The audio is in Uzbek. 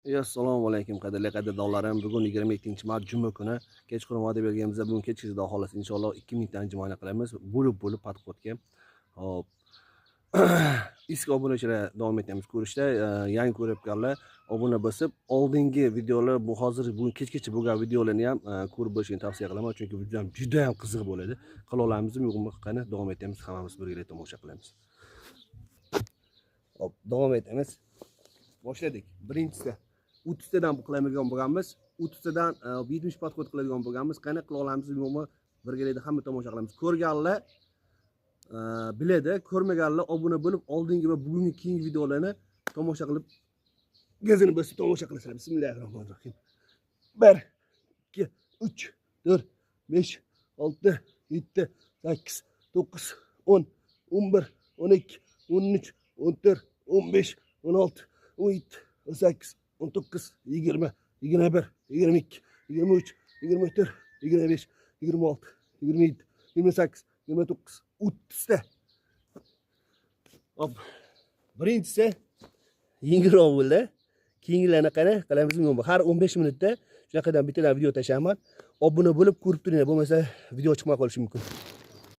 Assalomu alaykum qadrli qadrdonlarim. Bugun 22-mart juma kuni kechqurun va'da berganimizda bugun kechki xolos inshaalloh 2 mingtani jimoyna qilamiz. Bo'lib podxodga. Hop. Eski obunachilar davom etamiz ko'rishda. Yangi ko'rayotganlar obuna bosib, oldingi videolar bu hozir bugun kechgacha bo'lgan videolarni ham ko'rib bo'lishini tavsiya qilaman, chunki bu juda ham qiziq bo'ladi. Qila olamizmi, yo'qmi? Qani davom etamiz, hammamiz birga tomosha qilamiz. Hop, davom etamiz. Boshladik. Birinchisi 30 tadan qiladigan bo'lganmiz. 30 tadan 70 podxod qiladigan bo'lganmiz. Qani qila olamizmi, yo'qmi? Birgalikda hamma tomosha qilamiz. Ko'rganlar biladi, ko'rmaganlar obuna bo'lib, oldingi va bugungi keyingi videolarni tomosha qilib, gazini bosib tomosha qilasizlar. Bismillahirrohmanirrohim. 1 2 3 4 5 6 7 8 9 10 11 12 13 14 15 16 17 18 19 20 21 22 23 24 25 26 27 28 29 30 ta. Hop. Birinchisi yengilroq bo'ldi. Keyingilarni qara, qalamizmi yo'qmi? Har 15 minutda shunaqadan bittadan video tashlayman. Obuna bo'lib ko'rib turinglar, bo'lmasa video chiqmay qolishi mumkin.